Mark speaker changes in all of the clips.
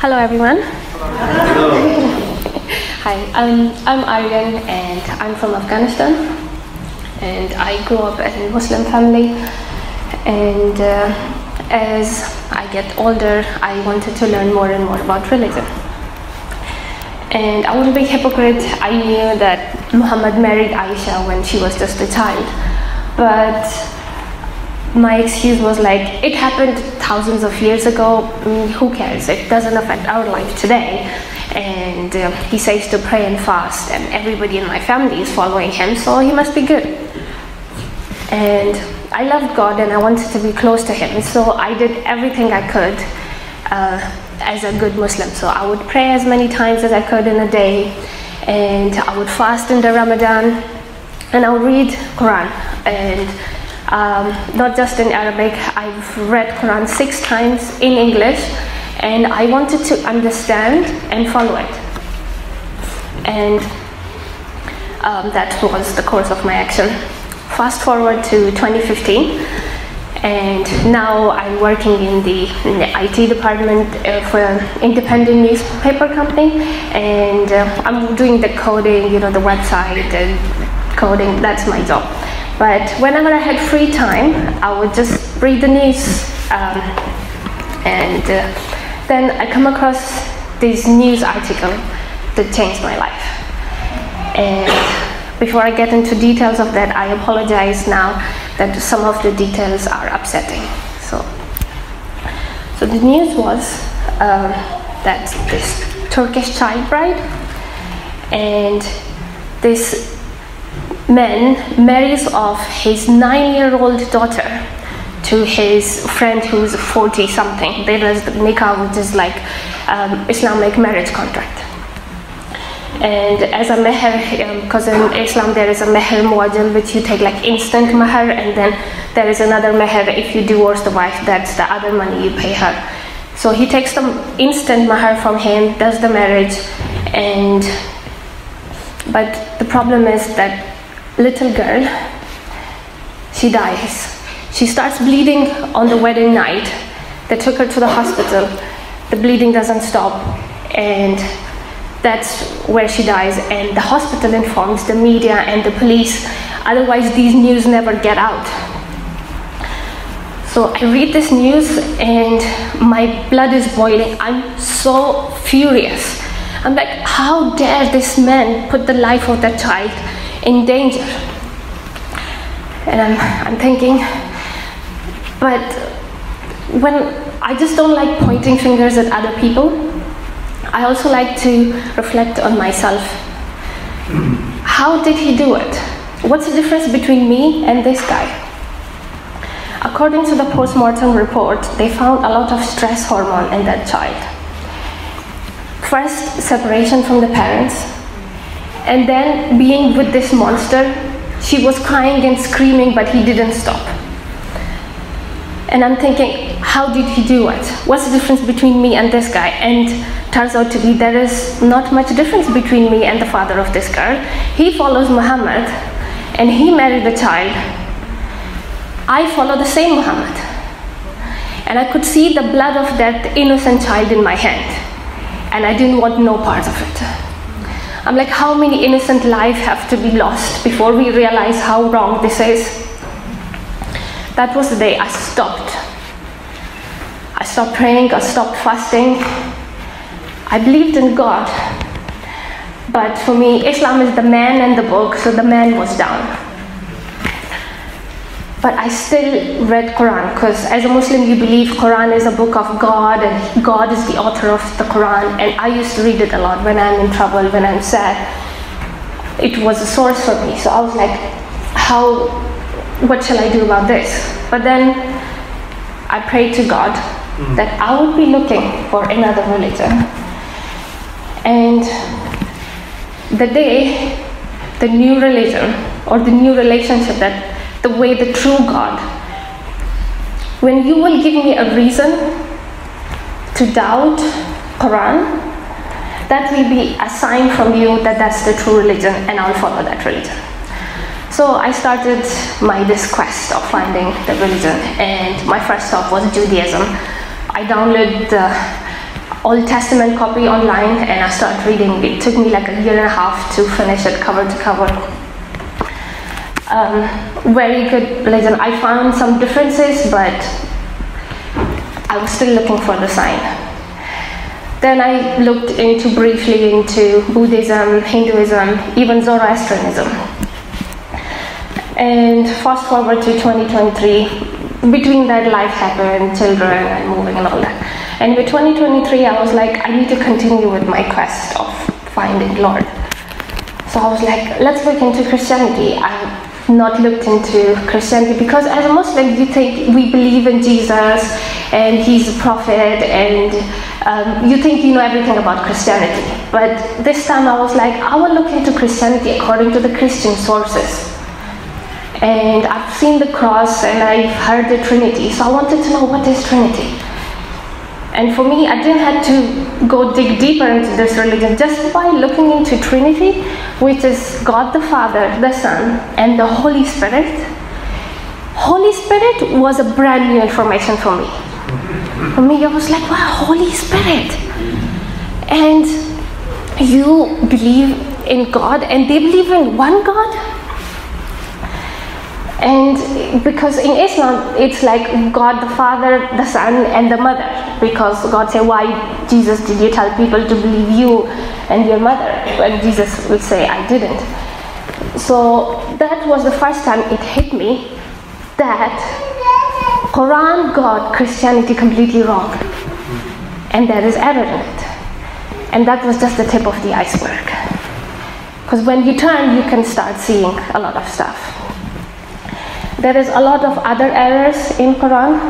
Speaker 1: Hello everyone.
Speaker 2: Hello.
Speaker 1: Hi, I'm Aryan and I'm from Afghanistan, and I grew up in a Muslim family, and as I get older I wanted to learn more and more about religion. And I wouldn't be hypocrite, I knew that Muhammad married Aisha when she was just a child, but my excuse was like, it happened thousands of years ago, who cares, it doesn't affect our life today. And he says to pray and fast, and everybody in my family is following him, so he must be good. And I loved God and I wanted to be close to him, so I did everything I could as a good Muslim. So I would pray as many times as I could in a day, and I would fast in the Ramadan, and I would read Quran. And not just in Arabic, I've read Quran 6 times in English, and I wanted to understand and follow it. And that was the course of my action. Fast forward to 2015, and now I'm working in the IT department for an independent newspaper company, and I'm doing the coding, the website and coding, that's my job. But whenever I had free time, I would just read the news, and then I come across this news article that changed my life. And before I get into details of that, I apologize now that some of the details are upsetting. So the news was that this Turkish child bride, and this man marries off his 9-year-old daughter to his friend who's 40-something. There is the nikah, which is like Islamic marriage contract. And as a meher, because in Islam there is a meher muajjal, which you take like instant meher, and then there is another meher if you divorce the wife, that's the other money you pay her. So he takes the instant meher from him, does the marriage, but the problem is that little girl, she dies. She starts bleeding on the wedding night. They took her to the hospital. The bleeding doesn't stop, and that's where she dies. And the hospital informs the media and the police, otherwise these news never get out. So I read this news and my blood is boiling. I'm so furious. I'm like, how dare this man put the life of that child in danger? And I'm thinking, but when I just don't like pointing fingers at other people, I also like to reflect on myself. How did he do it? What's the difference between me and this guy? According to the post-mortem report, they found a lot of stress hormone in that child. First, separation from the parents, and then being with this monster. She was crying and screaming, but he didn't stop. And I'm thinking, how did he do it? What's the difference between me and this guy? And turns out to be there is not much difference between me and the father of this girl. He follows Muhammad, and he married the child. I follow the same Muhammad. And I could see the blood of that innocent child in my hand, and I didn't want no part of it. I'm like, how many innocent lives have to be lost before we realize how wrong this is? That was the day I stopped. I stopped praying, I stopped fasting. I believed in God. But for me, Islam is the man and the book, so the man was down. But I still read Quran, because as a Muslim you believe Quran is a book of God, and God is the author of the Quran, and I used to read it a lot when I'm in trouble, when I'm sad. It was a source for me, so I was like, what shall I do about this? But then I prayed to God that I would be looking for another religion. And the day, the new religion, or the new relationship, that the way, the true God, when you will give me a reason to doubt Quran, that will be a sign from you that that's the true religion, and I'll follow that religion. So I started this quest of finding the religion, and my first stop was Judaism. I downloaded Old Testament copy online, and I started reading. It took me like a year and a half to finish it cover to cover. Very good religion. I found some differences, but I was still looking for the sign. Then I looked briefly into Buddhism, Hinduism, even Zoroastrianism. And fast forward to 2023, between that life happened, children and moving and all that. And with 2023, I was like, I need to continue with my quest of finding Lord. So I was like, let's look into Christianity. I've not looked into Christianity because as a Muslim, you think we believe in Jesus and he's a prophet, and you think you know everything about Christianity. But this time I was like, I will look into Christianity according to the Christian sources. And I've seen the cross and I've heard the Trinity, so I wanted to know what is Trinity. And for me, I didn't have to go dig deeper into this religion. Just by looking into Trinity, which is God the Father, the Son, and the Holy Spirit, Holy Spirit was a brand new information for me. For me, I was like, wow, Holy Spirit. And you believe in God, and they believe in one God? And because in Islam, it's like God the Father, the Son, and the Mother. Because God said, why, Jesus, did you tell people to believe you and your mother? And Jesus would say, I didn't. So that was the first time it hit me that Quran got Christianity completely wrong. And there is error in it. And that was just the tip of the iceberg. Because when you turn, you can start seeing a lot of stuff. There is a lot of other errors in Quran,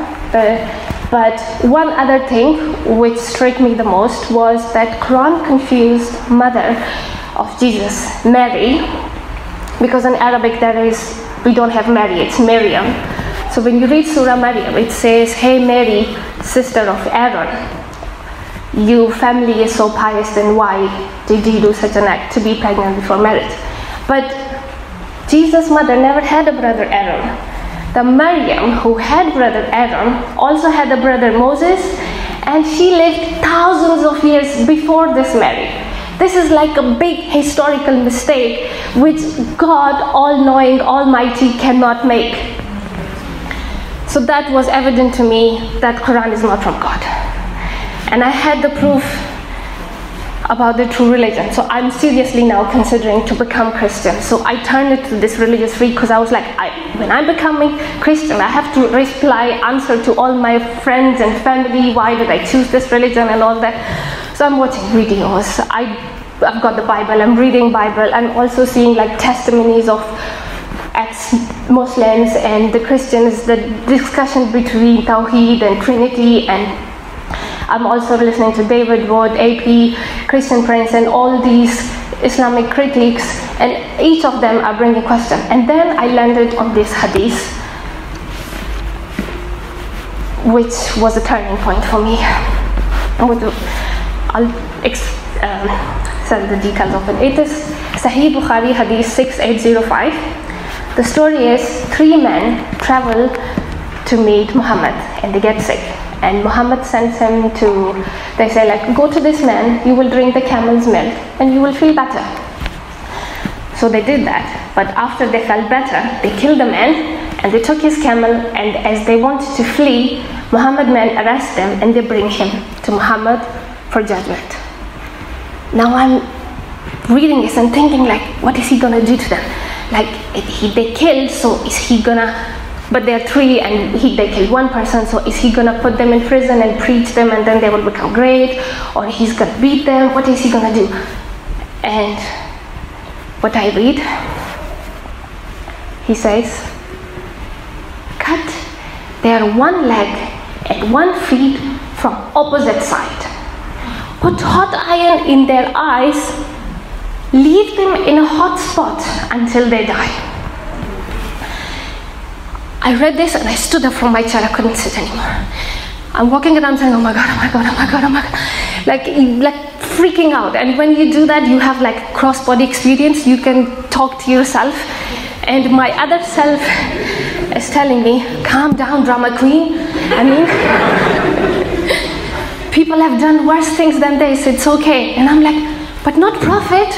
Speaker 1: but one other thing which struck me the most was that Quran confused mother of Jesus, Mary, because in Arabic we don't have Mary, it's Miriam. So when you read Surah Maryam, it says, hey Mary, sister of Aaron, your family is so pious, then why did you do such an act to be pregnant before marriage? But Jesus' mother never had a brother Aaron. The Maryam, who had brother Aaron, also had a brother Moses, and she lived thousands of years before this Mary. This is like a big historical mistake which God, all-knowing, almighty, cannot make. So that was evident to me that Quran is not from God. And I had the proof about the true religion. So I'm seriously now considering to become Christian. So I turned it to this religious freak because I was like, when I'm becoming Christian, I have to answer to all my friends and family, why did I choose this religion and all that. So I'm watching videos. I've got the Bible, I'm reading Bible. I'm also seeing like testimonies of ex-Muslims and the Christians, the discussion between Tawheed and Trinity, and I'm also listening to David Wood, AP, Christian Prince, and all these Islamic critics, and each of them are bringing questions. And then I landed on this hadith, which was a turning point for me. I'll send the details of it. It is Sahih Bukhari Hadith 6805. The story is 3 men travel to meet Muhammad and they get sick. And Muhammad sends him to, they say like, go to this man, you will drink the camel's milk and you will feel better. So they did that, but after they felt better, they killed the man and they took his camel, and as they wanted to flee, Muhammad men arrest them and they bring him to Muhammad for judgment. Now I'm reading this and thinking like, what is he gonna do to them? Like, they killed, so is he gonna, but there are 3 and they killed 1 person, so is he gonna put them in prison and preach them and then they will become great? Or he's gonna beat them? What is he gonna do? And what I read, he says, cut their 1 leg and 1 feet from opposite side. Put hot iron in their eyes, leave them in a hot spot until they die. I read this and I stood up from my chair. I couldn't sit anymore. I'm walking around saying, oh my God, oh my God, oh my God, oh my God. Like freaking out. And when you do that, you have like cross-body experience. You can talk to yourself. And my other self is telling me, calm down, drama queen. I mean, people have done worse things than this, it's okay. And I'm like, but not prophet.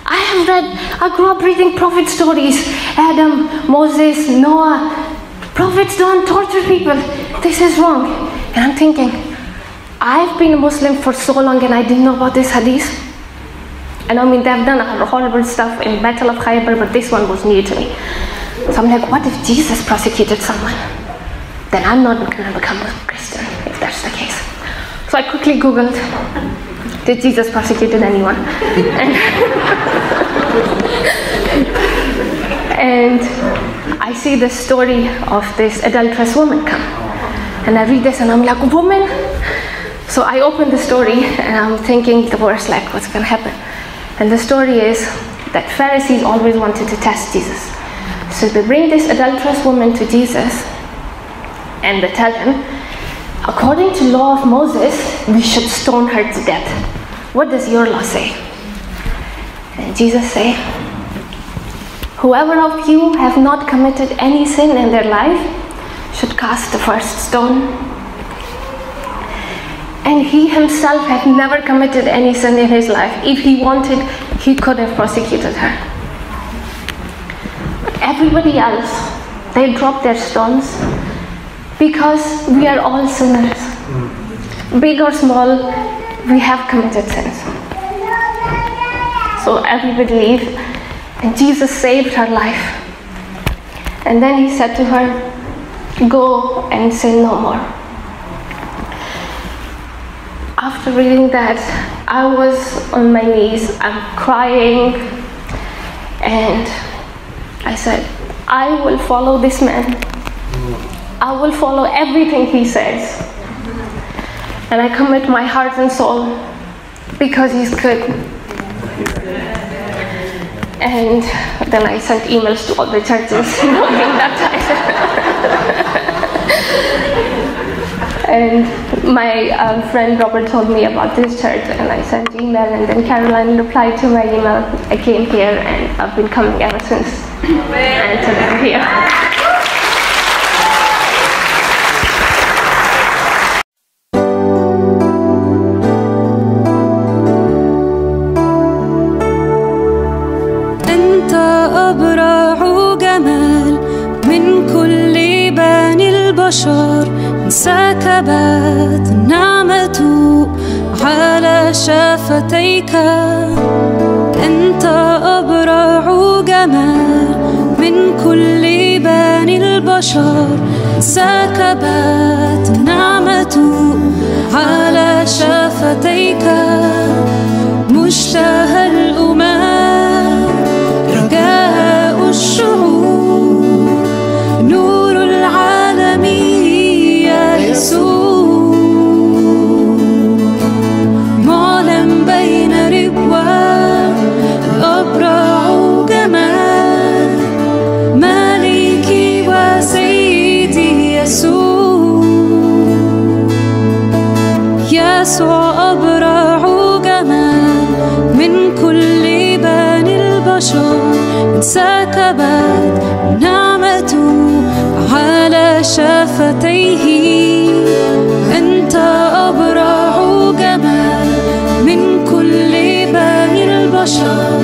Speaker 1: I have read, I grew up reading prophet stories. Adam, Moses, Noah. Prophets don't torture people. This is wrong. And I'm thinking, I've been a Muslim for so long and I didn't know about this hadith. And I mean, they've done horrible stuff in Battle of Khaybar, but this one was new to me. So I'm like, what if Jesus prosecuted someone? Then I'm not going to become a Christian, if that's the case. So I quickly Googled, did Jesus prosecute anyone? And I see the story of this adulterous woman come. And I read this and I'm like, woman? So I open the story and I'm thinking the worst, like what's going to happen? And the story is that Pharisees always wanted to test Jesus. So they bring this adulterous woman to Jesus and they tell him, according to law of Moses, we should stone her to death. What does your law say? And Jesus say, whoever of you have not committed any sin in their life should cast the first stone. And he himself had never committed any sin in his life. If he wanted, he could have prosecuted her. But everybody else, they drop their stones because we are all sinners. Big or small, we have committed sins. So everybody leave, and Jesus saved her life. And then he said to her, go and sin no more. After reading that, I was on my knees, I'm crying, and I said, I will follow this man. I will follow everything he says. And I commit my heart and soul because he's good. And then I sent emails to all the churches, being baptized. And my friend Robert told me about this church, and I sent email, and then Caroline replied to my email. I came here, and I've been coming ever since. And today I'm here.
Speaker 3: انسكبت النعمة على شفتيك أنت أبرع جمال من كل بني البشر انسكبت النعمة على شفتيك مشتهى الأمم رجاء الشعوب نور العالم معلم بين ربوان الأبرع جمال مالكي وسيدي يسوع يسوع أبرع جمال من كل بني البشر انسكبت نعمته على شفتيه أنت أبرع جمال من كل بني البشر